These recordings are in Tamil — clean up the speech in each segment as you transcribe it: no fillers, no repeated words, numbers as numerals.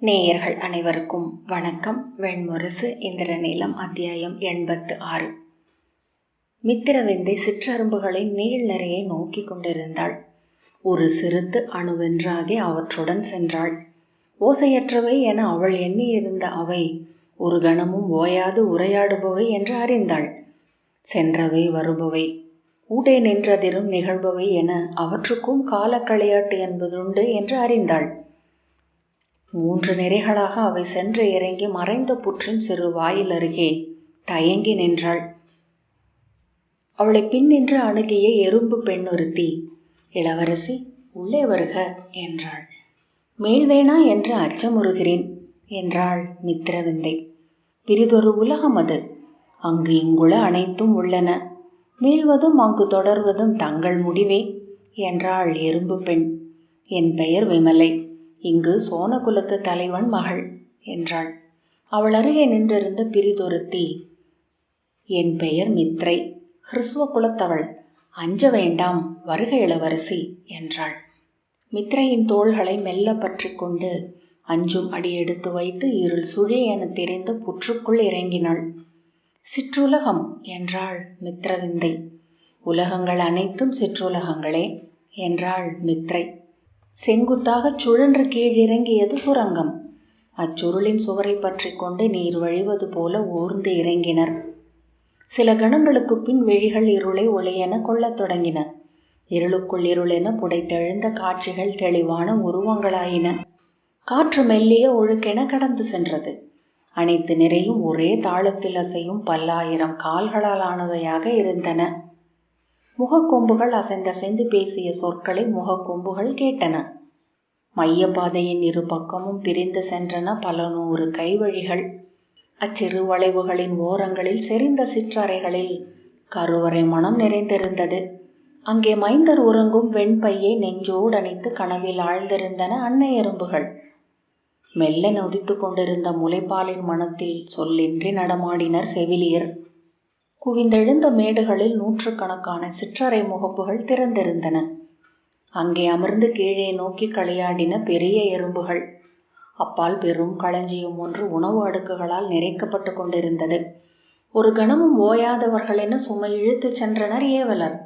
நேயர்கள் அனைவருக்கும் வணக்கம். வெண்முரசு இந்திரநீலம் அத்தியாயம் 86. மித்திரவிந்தை சிற்றரும்புகளின் நீள் நிறையை நோக்கி கொண்டிருந்தாள். ஒரு சிறுத்து அணுவென்றாகி அவற்றுடன் சென்றாள். ஓசையற்றவை என அவள் எண்ணியிருந்த அவை ஒரு கணமும் ஓயாது உரையாடுபவை என்று அறிந்தாள். சென்றவை வருபவை, ஊடே நின்றதிரும் நிகழ்பவை என அவற்றுக்கும் காலக்களியாட்டு என்பதுண்டு என்று அறிந்தாள். 3 நிறைகளாக அவை சென்று இறங்கி மறைந்த புற்றின் சிறு வாயில் அருகே தயங்கி நின்றாள். அவளை பின்னின்று அணுகிய எறும்பு பெண்ணொருத்தி, "இளவரசி, உள்ளே வருக" என்றாள். "மேல்வேணா என்று அச்சமுறுகிறேன்" என்றாள் மித்திரவிந்தை. "பிரிதொரு உலகம் அது. அங்கு இங்குள அனைத்தும் உள்ளன. மீள்வதும் அங்கு தொடர்வதும் தங்கள் முடிவே" என்றாள் எறும்பு பெண். "என் பெயர் விமலை. இங்கு சோனகுலத்து தலைவன் மகள்" என்றாள். அவள் அருகே நின்றிருந்த பிரிதொருத்தி, "என் பெயர் மித்ரை, ஹிருஸ்வ குலத்தவள். அஞ்ச வேண்டாம், வருக இளவரசி" என்றாள். மித்ரையின் தோள்களை மெல்ல பற்றி கொண்டு அஞ்சும் அடியெடுத்து வைத்து இருள் சுழி என தெரிந்த புற்றுக்குள் இறங்கினாள். "சிற்றுலகம்" என்றாள் மித்திரவிந்தை. "உலகங்கள் அனைத்தும் சிற்றுலகங்களே" என்றாள் மித்ரை. செங்குத்தாக சுழன்று கீழிறங்கியது சுரங்கம். அச்சுருளின் சுவரை பற்றி கொண்டு நீர் வழிவது போல ஊர்ந்து இறங்கினர். சில கணங்களுக்கு பின் விழிகள் இருளை ஒளியென கொள்ளத் தொடங்கின. இருளுக்குள் இருளென புடைத்தெழுந்த காட்சிகள் தெளிவான உருவங்களாயின. காற்று மெல்லிய ஒழுக்கென கடந்து சென்றது. அனைத்து நிறையும் ஒரே தாளத்தில் அசையும் 1000 கால்களால் ஆனவையாக இருந்தன. முகக்கொம்புகள் அசைந்தசைந்து பேசிய சொற்களை முகக்கொம்புகள் கேட்டன. மையப்பாதையின் இரு பக்கமும் பிரிந்து சென்றன பல 100 கைவழிகள். அச்சிறு வளைவுகளின் ஓரங்களில் செறிந்த சிற்றறைகளில் கருவறை மனம் நிறைந்திருந்தது. அங்கே மைந்தர் உறங்கும் வெண்பையை நெஞ்சோடு அணைத்து கனவில் ஆழ்ந்திருந்தன அன்னை எறும்புகள். மெல்ல நொதித்து கொண்டிருந்த முலைப்பாலின் மனத்தில் சொல்லின்றி நடமாடினர் செவிலியர். குவிந்தெழுந்த மேடுகளில் 100கணக்கான சிற்றறை முகப்புகள் திறந்திருந்தன. அங்கே அமர்ந்து கீழே நோக்கி களியாடின பெரிய எறும்புகள். அப்பால் பெரும் களஞ்சியம் ஒன்று உணவு அடுக்குகளால் நிறைக்கப்பட்டு கொண்டிருந்தது. ஒரு கணமும் ஓயாதவர்களென சுமை இழுத்து சென்றனர் ஏவலர்.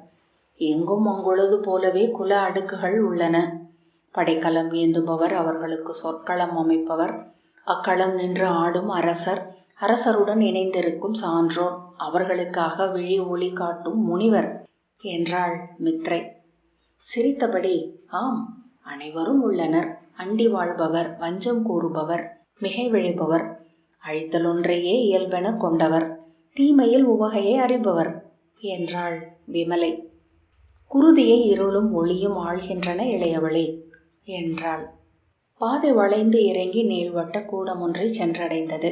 எங்கும் அங்குள்ளது போலவே குல அடுக்குகள் உள்ளன. படைக்கலம் ஏந்துபவர், அவர்களுக்கு சொற்களம் அமைப்பவர், அக்களம் நின்று ஆடும் அரசர், அரசருடன் இணைந்திருக்கும் சான்றோர், அவர்களுக்காக விழி ஒளி காட்டும் முனிவர் என்றாள் மித்ரை. சிரித்தபடி, "ஆம், அனைவரும் உள்ளனர். அண்டி வாழ்பவர், வஞ்சம் கூறுபவர், மிகை விழைப்பவர், அழித்தலொன்றையே இயல்பென கொண்டவர், தீமையில் உவகையை அறிபவர்" என்றாள் விமலை. "குருதியை இருளும் ஒளியும் ஆள்கின்றன இளையவளே" என்றாள். பாதை வளைந்து இறங்கி நீள்வட்ட கூடமொன்றை சென்றடைந்தது.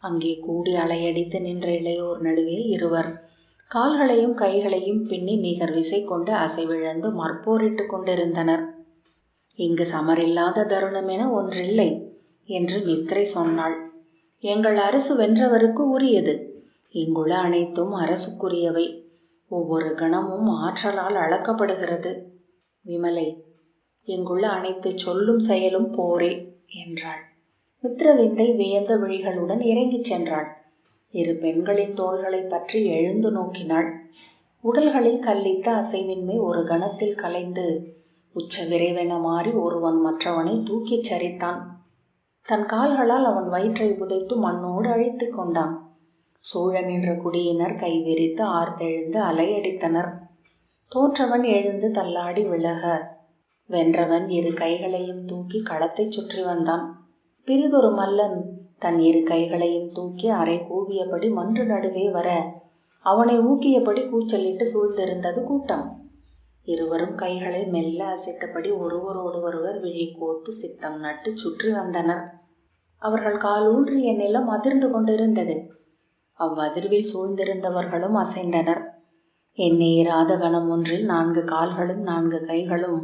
அங்கே கூடி அலையடித்து நின்ற இளையோர் நடுவே இருவர் கால்களையும் கைகளையும் பின்னி நிகர் விசை கொண்டு அசைவிழந்து மற்போரிட்டு கொண்டிருந்தனர். "இங்கு சமரில்லாத தருணம் என ஒன்றில்லை" என்று மித்ரை சொன்னாள். "எங்கள் அரசு வென்றவருக்கு உரியது. இங்குள்ள அனைத்தும் அரசுக்குரியவை. ஒவ்வொரு கணமும் ஆற்றலால் அளக்கப்படுகிறது" விமலை, "இங்குள்ள அனைத்து சொல்லும் செயலும் போரே" என்றாள். மித்திரவிந்தை வியந்த விழிகளுடன் இறங்கிச் சென்றாள். இரு பெண்களின் தோள்களை பற்றி எழுந்து நோக்கினாள். உடல்களில் கல்லித்த அசைவின்மை ஒரு கணத்தில் கலைந்து உச்ச விரைவென மாறி ஒருவன் மற்றவனை தூக்கிச் சரித்தான். தன் கால்களால் அவன் வயிற்றை புதைத்து மண்ணோடு அழித்து கொண்டான். சூழ நின்ற குடியினர் கைவிரித்து ஆர்த்தெழுந்து அலையடித்தனர். தோற்றவன் எழுந்து தள்ளாடி விலக, வென்றவன் இரு கைகளையும் தூக்கி களத்தை சுற்றி வந்தான். பிறிதொரு மல்லன் தன் இரு கைகளையும் தூக்கி அரை கூவியபடி மன்று நடுவே வர, அவனை ஊக்கியபடி கூச்சலிட்டு சூழ்ந்திருந்தது கூட்டம். இருவரும் கைகளை மெல்ல அசைத்தபடி ஒருவரோடு விழி கோத்து சித்தம் நட்டு சுற்றி வந்தனர். அவர்கள் காலூன்றிய நிலம் அதிர்ந்து கொண்டிருந்தது. அவ்வதிர்வில் சூழ்ந்திருந்தவர்களும் அசைந்தனர். எண்ணீராத கணம் ஒன்றில் 4 கால்களும் 4 கைகளும்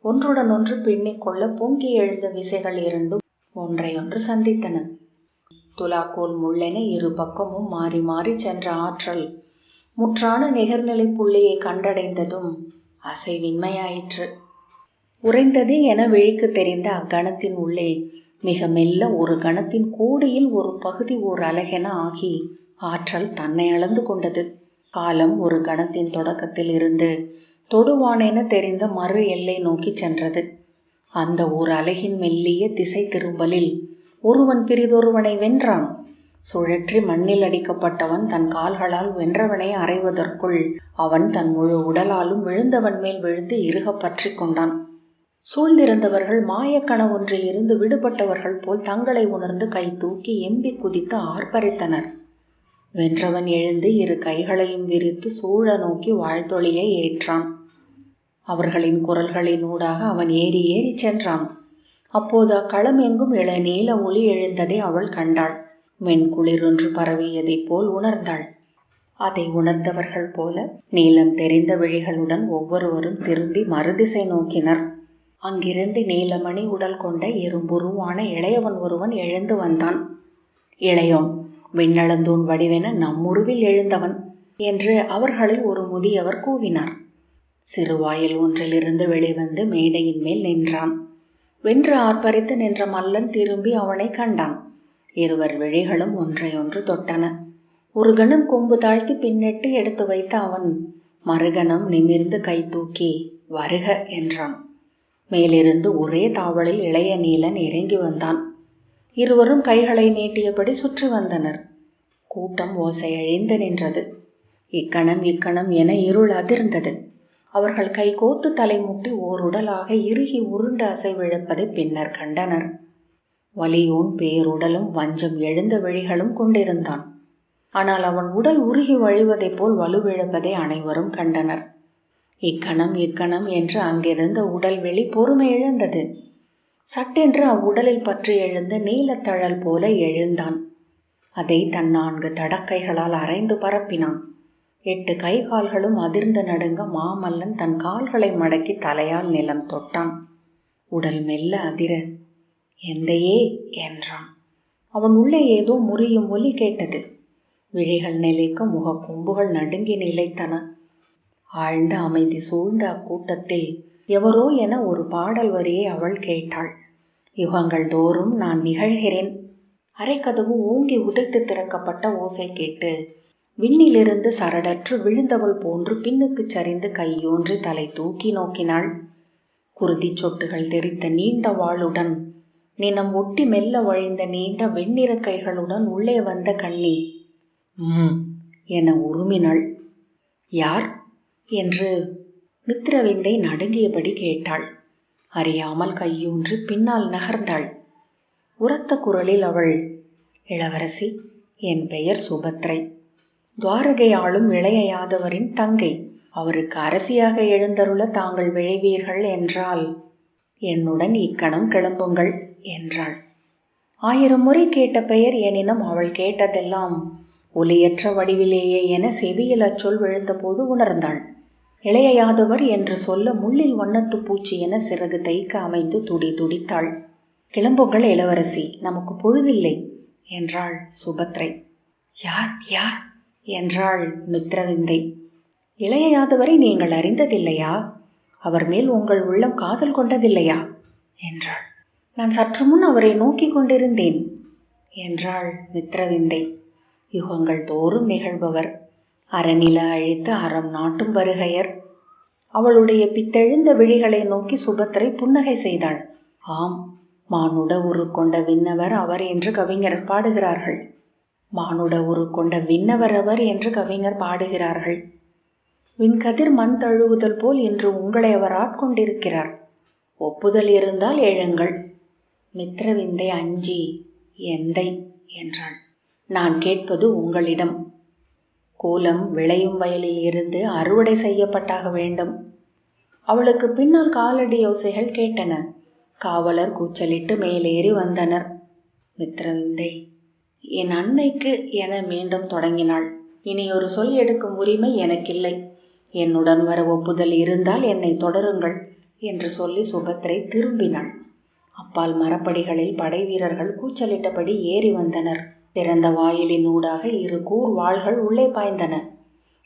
ஒன்றுடன் ஒன்று பின்னிக் கொள்ள பொங்கி எழுந்த விசைகள் இரண்டும் ஒன்றையொன்று சந்தித்தன. துலாக்கோல் முள்ளென இரு பக்கமும் மாறி மாறி சென்ற ஆற்றல் முற்றான நிகர்நிலை புள்ளியை கண்டடைந்ததும் அசைவின்மையாயிற்று. உறைந்தது என விழிக்கு தெரிந்த அக்கணத்தின் உள்ளே மிக மெல்ல ஒரு கணத்தின் கோடியில் ஒரு பகுதி ஓர் அலகென ஆகி ஆற்றல் தன்னை அளந்து கொண்டது. காலம் ஒரு கணத்தின் தொடக்கத்தில் இருந்து தொடுவானென தெரிந்த மறு எல்லை நோக்கி சென்றது. அந்த ஒரு அலகின் மெல்லிய திசை திரும்பலில் ஒருவன் பிறிதொருவனை வென்றான். சுழற்றி மண்ணில் அடிக்கப்பட்டவன் தன் கால்களால் வென்றவனை அறைவதற்குள் அவன் தன் முழு உடலாலும் விழுந்தவன் மேல் விழுந்து இறுக பற்றி கொண்டான். சூழ்ந்திருந்தவர்கள் மாயக்கனவொன்றில் இருந்து விடுபட்டவர்கள் போல் தங்களை உணர்ந்து கை தூக்கி எம்பி குதித்து ஆர்ப்பரித்தனர். வென்றவன் எழுந்து இரு கைகளையும் விரித்து சூழ நோக்கி வாழ்த்தொழியை ஏற்றான். அவர்களின் குரல்களினூடாக அவன் ஏறி ஏறி சென்றான். அப்போது அக்களம் எங்கும் இளநீல ஒளி எழுந்ததை அவள் கண்டாள். மென்குளிரொன்று பரவியதைப் போல் உணர்ந்தாள். அதை உணர்ந்தவர்கள் போல நீலம் தெரிந்த விழிகளுடன் ஒவ்வொருவரும் திரும்பி மறுதிசை நோக்கினர். அங்கிருந்து நீலமணி உடல் கொண்ட எறும்புருவான இளையவன் ஒருவன் எழுந்து வந்தான். இளையோன் விண்ணளந்தூன் வடிவென நம்முருவில் எழுந்தவன் என்று அவர்களில் ஒரு முதியவர் கூவினார். சிறுவாயில் ஒன்றிலிருந்து வெளிவந்து மேடையின் மேல் நின்றான். வென்று ஆர்ப்பரித்து நின்ற மல்லன் திரும்பி அவனை கண்டான். இருவர் விழிகளும் ஒன்றையொன்று தொட்டன. ஒரு கணம் கொம்பு தாழ்த்தி பின்னெட்டு எடுத்து வைத்த அவன் மறுகணம் நிமிர்ந்து கை தூக்கி வருக என்றான். மேலிருந்து ஒரே தாவலில் இளைய நீலன் இறங்கி வந்தான். இருவரும் கைகளை நீட்டியபடி சுற்றி வந்தனர். கூட்டம் ஓசையழிந்து நின்றது. இக்கணம் இக்கணம் என இருள் அதிர்ந்தது. அவர்கள் கை கோத்து தலைமுட்டி ஓருடலாக இறுகி உருண்டு அசைவிழப்பதை பின்னர் கண்டனர். வலியோன் பேருடலும் வஞ்சம் எழுந்த விழிகளும் கொண்டிருந்தான். ஆனால் அவன் உடல் உருகி வழிவதைப் போல் வலுவிழப்பதை அனைவரும் கண்டனர். இக்கணம் இக்கணம் என்று அங்கிருந்த உடல் வெளி பொறுமை இழந்தது. சட்டென்று அவ்வுடலில் பற்றி எழுந்த நீலத்தழல் போல எழுந்தான். அதை தன் 4 தடக்கைகளால் அரைந்து பரப்பினான். 8 கை கால்களும் அதிர்ந்து நடுங்க மாமல்லன் தன் கால்களை மடக்கி தலையால் நிலம் தொட்டான். உடல் மெல்ல அதிர எந்தையே என்றான். அவன் உள்ளே ஏதோ முறியும் ஒலி கேட்டது. விழிகள் நிலைக்க முகக்கொம்புகள் நடுங்கி நிலைத்தன. ஆழ்ந்த அமைதி சூழ்ந்த அக்கூட்டத்தில் எவரோ என ஒரு பாடல் வரியை அவள் கேட்டாள். யுகங்கள் தோறும் நான் நிகழ்கிறேன். அரைக்கதவு ஓங்கி உதைத்து திறக்கப்பட்ட ஓசை கேட்டு விண்ணிலிருந்து சரடற்று விழுந்தவள் போன்று பின்னுக்கு சரிந்து கையோன்றி தலை தூக்கி நோக்கினாள். குருதி சொட்டுகள் தெரித்த நீண்ட வாளுடன் நினம் ஒட்டி மெல்ல வழிந்த நீண்ட வெண்ணிற கைகளுடன் உள்ளே வந்த கண்ணி என உருமினாள். யார் என்று மித்திரவிந்தை நடுங்கியபடி கேட்டாள். அறியாமல் கையூன்றி பின்னால் நகர்ந்தாள். உரத்த குரலில் அவள், இளவரசி, என் பெயர் சுபத்ரை. துவாரகை ஆளும் இளைய யாதவரின் தங்கை. அவருக்கு அரசியாக எழுந்தருள தாங்கள் விழைவீர்கள் என்றால் என்னுடன் இக்கணம் கிளம்புங்கள் என்றாள். 1000 முறை கேட்ட பெயர் எனினும் அவள் கேட்டதெல்லாம் ஒலியற்ற வடிவிலேயே என செவியில் அச்சொல் விழுந்தபோது உணர்ந்தாள். இளைய யாதவர் என்று சொல்ல முள்ளில் வண்ணத்து பூச்சி என சிறகு தைக்க அமைந்து துடித்தாள். கிளம்புங்கள் இளவரசி, நமக்கு பொழுதில்லை என்றாள் சுபத்ரை. யார் யார் என்றாள் மித்திரவிந்தை. இளைய யாதவரை நீங்கள் அறிந்ததில்லையா? அவர் மேல் உங்கள் உள்ளம் காதல் கொண்டதில்லையா என்றாள். நான் சற்று முன் அவரை நோக்கி கொண்டிருந்தேன் என்றாள் மித்திரவிந்தை. யுகங்கள் தோறும் நிகழ்பவர், அறநில அழித்து அறம் நாட்டும் வருகையர். அவளுடைய பித்தெழுந்த விழிகளை நோக்கி சுபத்ரை புன்னகை செய்தாள். ஆம், மானுட உரு கொண்ட விண்ணவர் அவர் என்று கவிஞர் பாடுகிறார்கள். மானுட உரு கொண்ட விண்ணவர் அவர் என்று கவிஞர் பாடுகிறார்கள். விண்கதிர் மண் தழுவுதல் போல் இன்று உங்களை அவர் ஆட்கொண்டிருக்கிறார். ஒப்புதல் இருந்தால் எழுங்கள். மித்திரவிந்தை அஞ்சி எந்தை என்றாள். நான் கேட்பது உங்களிடம். கோலம் விளையும் வயலில் இருந்து அறுவடை செய்யப்பட்டாக வேண்டும். அவளுக்கு பின்னால் காலடி யோசைகள் கேட்டன. காவலர் கூச்சலிட்டு மேலேறி வந்தனர். மித்திரவிந்தை, என் அன்னைக்கு என மீண்டும் தொடங்கினாள். இனி ஒரு சொல் எடுக்கும் உரிமை எனக்கில்லை. என்னுடன் வர ஒப்புதல் இருந்தால் என்னை தொடருங்கள் என்று சொல்லி சுபத்ரை திரும்பினாள். அப்பால் மரப்படிகளில் படை வீரர்கள் கூச்சலிட்டபடி ஏறி வந்தனர். திறந்த வாயிலின் ஊடாக 2 கூர் வாள்கள் உள்ளே பாய்ந்தன.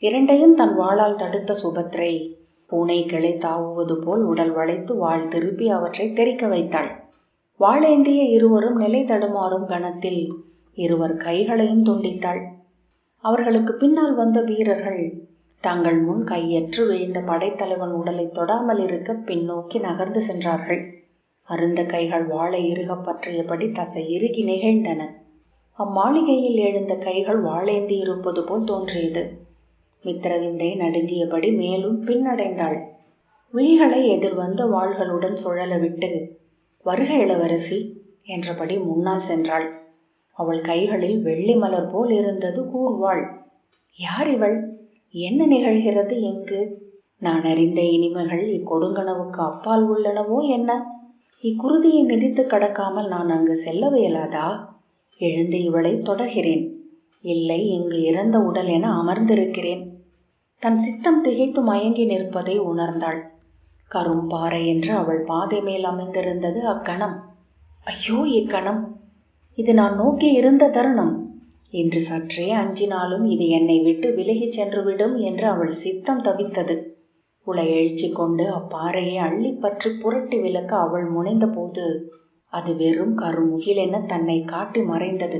2ஐயும் தன் வாளால் தடுத்த சுபத்ரை பூனை கிளை தாவுவது போல் உடல் வளைத்து வாள் திருப்பி அவற்றை தெறிக்க வைத்தாள். வாளேந்திய இருவரும் நிலை தடுமாறும் கணத்தில் இருவர் கைகளையும் துண்டித்தாள். அவர்களுக்கு பின்னால் வந்த வீரர்கள் தங்கள் முன் கையற்று விழுந்த படைத்தலைவன் உடலை தொடாமல் இருக்க பின்னோக்கி நகர்ந்து சென்றார்கள். அருந்த கைகள் வாளை இறுக பற்றியபடி தசை இறுகி நிகழ்ந்தன. அம்மாளிகையில் எழுந்த கைகள் வாளேந்தி இருப்பது போல் தோன்றியது. மித்திரவிந்தை நடுங்கியபடி மேலும் பின்னடைந்தாள். விழிகளை எதிர்வந்த வாள்களுடன் சுழல விட்டு, வருக இளவரசி என்றபடி முன்னால் சென்றாள். அவள் கைகளில் வெள்ளி மலர் போல் இருந்தது கூர்வாள். யார் இவள்? என்ன நிகழ்கிறது? எங்கு? நான் அறிந்த இனிமைகள் இக்கொடுங்கனவுக்கு அப்பால் உள்ளனவோ என்ன? இக்குருதியை மிதித்து கடக்காமல் நான் அங்கு செல்ல இயலாதா? எழுந்து இவளை தொடர்கிறேன். இல்லை, இங்கு இறந்த உடல் என அமர்ந்திருக்கிறேன். தன் சித்தம் திகைத்து மயங்கி நிற்பதை உணர்ந்தாள். கரும்பாறை என்று அவள் பாதை மேல் அமைந்திருந்தது அக்கணம். ஐயோ, இக்கணம்! இது நான் நோக்கி இருந்த தருணம். இன்று சற்றே அஞ்சினாலும் இது என்னை விட்டு விலகிச் சென்றுவிடும் என்று அவள் சித்தம் தவித்தது. உலை எழுச்சி கொண்டு அப்பாறையை அள்ளி பற்றி புரட்டி விலக்க அவள் முனைந்த போது அது வெறும் கருமுகிலென தன்னை காட்டி மறைந்தது.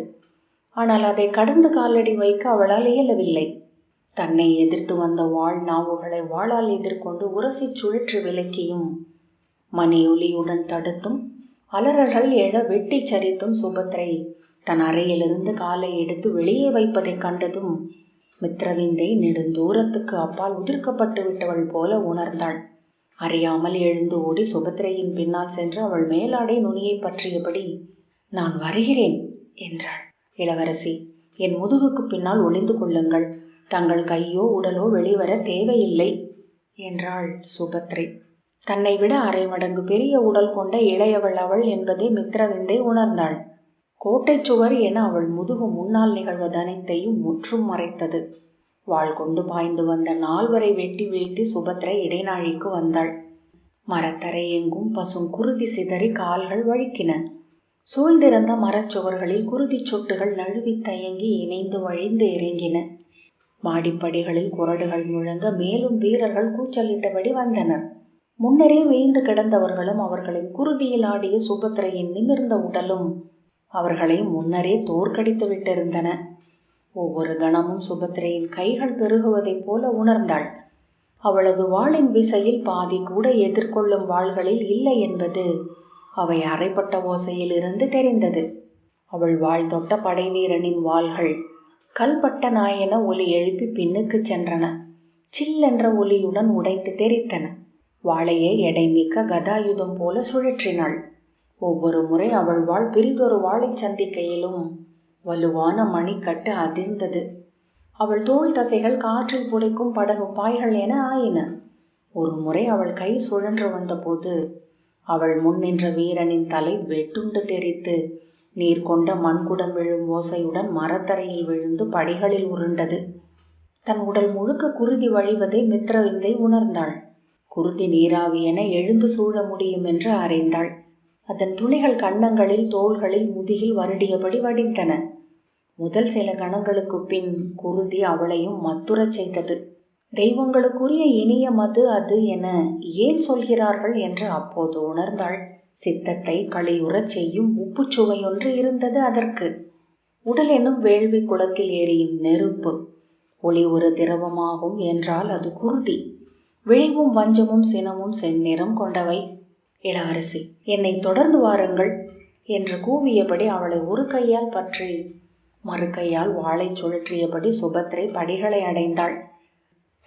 ஆனால் அதை கடந்து காலடி வைக்க அவளால் இயலவில்லை. தன்னை எதிர்த்து வந்த வாழ் நாவுகளை வாளால் எதிர்கொண்டு உரசி சுழற்றி விலக்கியும் மணியொலியுடன் தடுத்தும் அலறல்கள் எழ வெட்டி சரித்தும் சுபத்ரை தன் அறையிலிருந்து காலை எடுத்து வெளியே வைப்பதை கண்டதும் மித்திரவிந்தை நெடுந்தூரத்துக்கு அப்பால் உதிர்க்கப்பட்டு விட்டவள் போல உணர்ந்தாள். அறியாமல் எழுந்து ஓடி சுபத்ரையின் பின்னால் சென்று அவள் மேலாடை நுனியை பற்றியபடி, நான் வருகிறேன் என்றாள். இளவரசி, என் முதுகுக்கு பின்னால் ஒளிந்து கொள்ளுங்கள். தங்கள் கையோ உடலோ வெளிவர தேவையில்லை என்றாள் சுபத்ரை. தன்னை விட அரை மடங்கு பெரிய உடல் கொண்ட இளையவள் அவள் என்பதை மித்திரவிந்தை உணர்ந்தாள். கோட்டை சுவர் என அவள் முதுகு முன்னால் நிகழ்வது அனைத்தையும் முற்றும் மறைத்தது. வாள் கொண்டு பாய்ந்து வந்த 4 வெட்டி வீழ்த்தி சுபத்ரை இடைநாழிக்கு வந்தாள். மரத்தரை எங்கும் பசும் குருதி சிதறி கால்கள் வழுக்கின. சூழ்ந்திருந்த மரச்சுவர்களில் குருதி சொட்டுகள் நழுவி தயங்கி இணைந்து வழிந்து இறங்கின. மாடிப்படிகளில் குரடுகள் முழங்க மேலும் வீரர்கள் கூச்சலிட்டபடி வந்தனர். முன்னரே வீழ்ந்து கிடந்தவர்களும் அவர்களின் குருதியில் ஆடிய சுபத்ரையின் நிமிர்ந்த உடலும் அவர்களை முன்னரே தோற்கடித்து விட்டிருந்தன. ஒவ்வொரு கணமும் சுபத்ரையின் கைகள் பெருகுவதைப் போல உணர்ந்தாள். அவளது வாளின் விசையில் பாதி கூட எதிர்கொள்ளும் வாள்களில் இல்லை என்பது அவை அரைப்பட்ட ஓசையில் இருந்து தெரிந்தது. அவள் வாள் தொட்ட படை வீரனின் வாள்கள் கல்பட்ட நாயென ஒலி எழுப்பி பின்னுக்கு சென்றன. சில்லென்ற ஒலியுடன் உடைத்து தெரித்தன. வாளையே எடைமிக்க கதாயுதம் போல சுழற்றினாள். ஒவ்வொரு முறை அவள் வாள் பிரிதொரு வாளை சந்திக்கையிலும் வலுவான மணிக்கட்டு அதிர்ந்தது. அவள் தோள் தசைகள் காற்றில் புடைக்கும் படகு பாய்கள் என ஆயின. ஒரு முறை அவள் கை சுழன்று வந்தபோது அவள் முன் நின்ற வீரனின் தலை வெட்டுண்டு தெரித்து நீர் கொண்ட மண்குடம் விழும் ஓசையுடன் மரத்தரையில் விழுந்து படிகளில் உருண்டது. தன் உடல் முழுக்க குருதி வழிவதை மித்திரவிந்தை உணர்ந்தாள். குருதி நீராவி என எழுந்து சூழ முடியும் என்று அறிந்தாள். அதன் துளிகள் கன்னங்களில், தோள்களில், முதுகில் வருடியபடி வடிந்தன. முதல் சில கணங்களுக்கு பின் குருதி அவளையும் மத்துரச் செய்தது. தெய்வங்களுக்குரிய இனிய மது அது என ஏன் சொல்கிறார்கள் என்று அப்போது உணர்ந்தாள். சித்தத்தை களியுறச் செய்யும் உப்புச்சுவையொன்று இருந்தது அதற்கு. உடல் என்னும் வேள்வி குளத்தில் எரியும் நெருப்பு. ஒளி ஒரு திரவமாகும் என்றால் அது குருதி. விழிவும் வஞ்சமும் சினமும் செந்நிறம் கொண்டவை. இளவரசி, என்னை தொடர்ந்து வாருங்கள் என்று கூவியபடி அவளை ஒரு கையால் பற்றி மறு கையால் வாளை சுழற்றியபடி சுபத்ரை படிகளை அடைந்தாள்.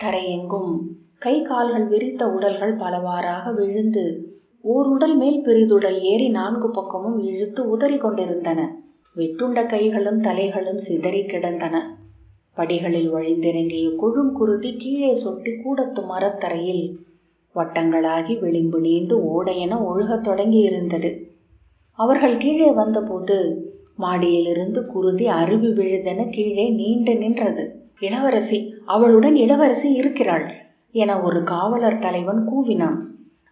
தரையெங்கும் கை கால்கள் விரித்த உடல்கள் பலவாறாக விழுந்து ஓர் உடல் மேல் பிரிதுடல் ஏறி 4 பக்கமும் இழுத்து உதறி கொண்டிருந்தன. வெட்டுண்ட கைகளும் தலைகளும் சிதறி கிடந்தன. படிகளில் வழிந்திறங்கிய குழும் குருதி கீழே சொட்டி கூடத்து மரத்தரையில் வட்டங்களாகி விளிம்பு நீண்டு ஓடையென ஒழுகத் தொடங்கி இருந்தது. அவர்கள் கீழே வந்தபோது மாடியிலிருந்து குருதி அருவி விழுதென கீழே நீண்டு நின்றது. இளவரசி, அவளுடன் இளவரசி இருக்கிறாள் என ஒரு காவலர் தலைவன் கூவினான்.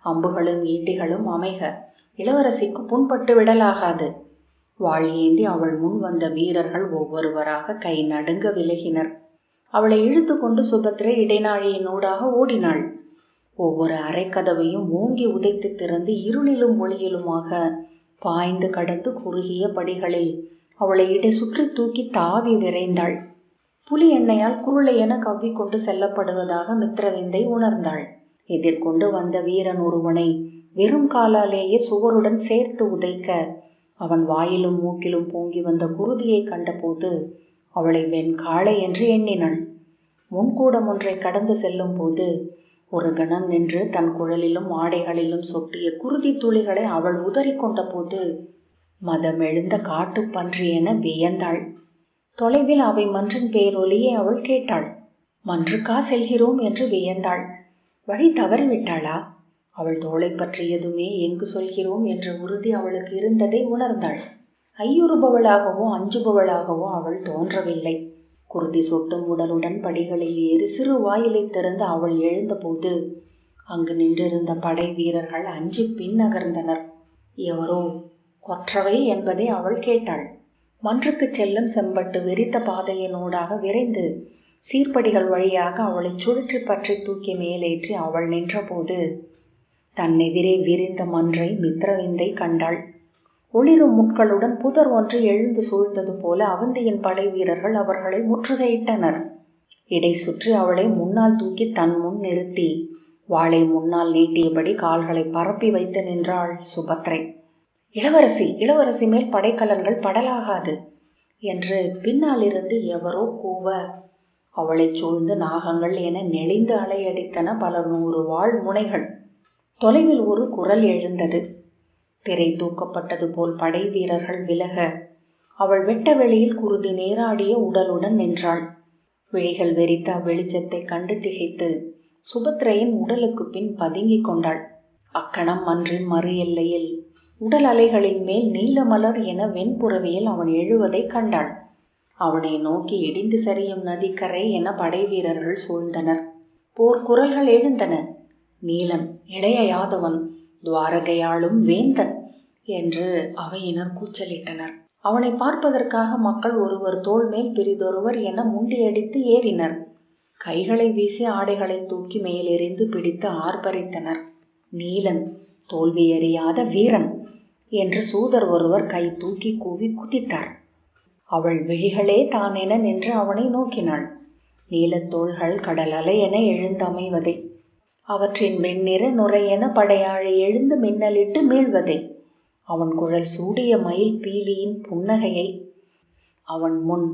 அம்புகளும் ஈட்டிகளும் அமைக, இளவரசிக்கு புண்பட்டு விடலாகாது. வாள் ஏந்தி அவள் முன் வந்த வீரர்கள் ஒவ்வொருவராக கை நடுங்க விலகினர். அவளை இழுத்து கொண்டு சுபத்ரை இடைநாழியினூடாக ஓடினாள். ஒவ்வொரு அரைக்கதவையும் ஓங்கி உதைத்து திறந்து இருளிலும் ஒளியிலுமாக பாய்ந்து கடந்து குறுகிய படிகளில் அவளை இடை சுற்றி தூக்கி தாவி விரைந்தாள். புலி எண்ணெயால் குருளை என கவ்விக்கொண்டு செல்லப்படுவதாக மித்திரவிந்தை உணர்ந்தாள். எதிர்கொண்டு வந்த வீரன் ஒருவனை வெறும் காலாலேயே சுவருடன் சேர்த்து உதைக்க அவன் வாயிலும் மூக்கிலும் பொங்கி வந்த குருதியை கண்டபோது அவளை வெண்காளை என்று எண்ணினாள். முன்கூடம் ஒன்றை கடந்து செல்லும் போது ஒரு கணம் நின்று தன் குழலிலும் ஆடைகளிலும் சொட்டிய குருதி துளிகளை அவள் உதறி கொண்ட போது மதமெழுந்த காட்டுப்பன்றி என வியந்தாள். தொலைவில் அவை மன்றின் பேரொலியை அவள் கேட்டாள். மன்றுக்கா செல்கிறோம் என்று வியந்தாள். வழி தவறிவிட்டாளா? அவள் தோளை பற்றியதுமே எங்கு சொல்கிறோம் என்ற உறுதி அவளுக்கு இருந்ததை உணர்ந்தாள். ஐயுறுபவளாகவோ அஞ்சுபவளாகவோ அவள் தோன்றவில்லை. குருதி சொட்டும் உடலுடன் படிகளில் ஏறி சிறு வாயிலை திறந்து அவள் எழுந்தபோது அங்கு நின்றிருந்த படை வீரர்கள் அஞ்சி பின் நகர்ந்தனர். எவரோ கொற்றவை என்பதை அவள் கேட்டாள். மன்றுக்கு செல்லும் செம்பட்டு விரித்த பாதையினூடாக விரைந்து சீர்படிகள் வழியாக அவளை சுழற்றி பற்றி தூக்கி மேலேற்றி அவள் நின்றபோது தன்னெதிரே விரிந்த மன்றை மித்திரவிந்தை கண்டாள். ஒளிரும் முட்களுடன் புதர் ஒன்று எழுந்து சூழ்ந்தது போல அவந்தியின் படை வீரர்கள் அவர்களை முற்றுகையிட்டனர். இடை சுற்றி அவளை முன்னால் தூக்கி தன் முன் நிறுத்தி வாளை முன்னால் நீட்டியபடி கால்களை பரப்பி வைத்து நின்றாள் சுபத்ரை. இளவரசி, இளவரசி மேல் படைக்கலன்கள் படலாகாது என்று பின்னாலிருந்து எவரோ கூவ அவளை சூழ்ந்து நாகங்கள் என நெளிந்து அலையடித்தன பல 100 வாழ் முனைகள். தொலைவில் ஒரு குரல் எழுந்தது. திரை தூக்கப்பட்டது போல் படை வீரர்கள் விலக அவள் வெட்ட வெளியில் குருதி நீராடிய உடலுடன் நின்றாள். விழிகள் வெறித்த அவ்வெளிச்சத்தை கண்டு திகைத்து சுபத்ரையின் உடலுக்கு பின் பதுங்கிக் கொண்டாள். அக்கணம் மன்றின் மறு எல்லையில் உடல் அலைகளின் மேல் நீலமலர் என வெண்புறவியில் அவன் எழுவதை கண்டாள். அவனை நோக்கி இடிந்து சரியும் நதிக்கரை என படை வீரர்கள் சூழ்ந்தனர். போர்க்குரல்கள் எழுந்தன. நீலன், இளைய யாதவன், துவாரகையாளும் வேந்தன் என்று அவையினர் கூச்சலிட்டனர். அவனை பார்ப்பதற்காக மக்கள் ஒருவர் தோள் மேல் பிரிதொருவர் என முண்டியடித்து ஏறினர். கைகளை வீசி ஆடைகளை தூக்கி மேலெறிந்து பிடித்து ஆர்ப்பரித்தனர். நீலன், தோல்வியறியாத வீரன் என்று சூதர் ஒருவர் கை தூக்கி கூவி குதித்தார். அவள் விழிகளே தானென நின்று அவனை நோக்கினாள். நீலத்தோள்கள் கடல் அலை என எழுந்தமைவதை, அவற்றின் வெண்ணிற நுரையென படையாழி எழுந்து மின்னலிட்டு மீள்வதை, அவன் குழல் சூடிய மயில் பீலியின் புன்னகையை, அவன் முன்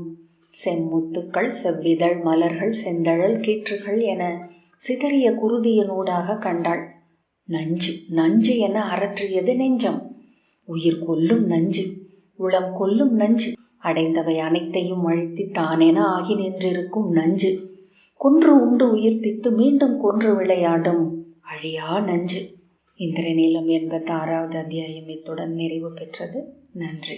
செம்முத்துக்கள், செவ்விதழ் மலர்கள், செந்தழல் கீற்றுகள் என சிதறிய குருதியினூடாக கண்டாள். நஞ்சு நஞ்சு என அரற்றியது நெஞ்சம். உயிர் கொல்லும் நஞ்சு, உளம் கொல்லும் நஞ்சு, அடைந்தவை அனைத்தையும் அழித்து தானென ஆகி நின்றிருக்கும் நஞ்சு, கொன்று உண்டு உயிர்ப்பித்து மீண்டும் கொன்று விளையாடும் அழியா நஞ்சு. இந்திரநீலம் 86வது அத்தியாயம் இத்துடன் நிறைவு பெற்றது. நன்றி.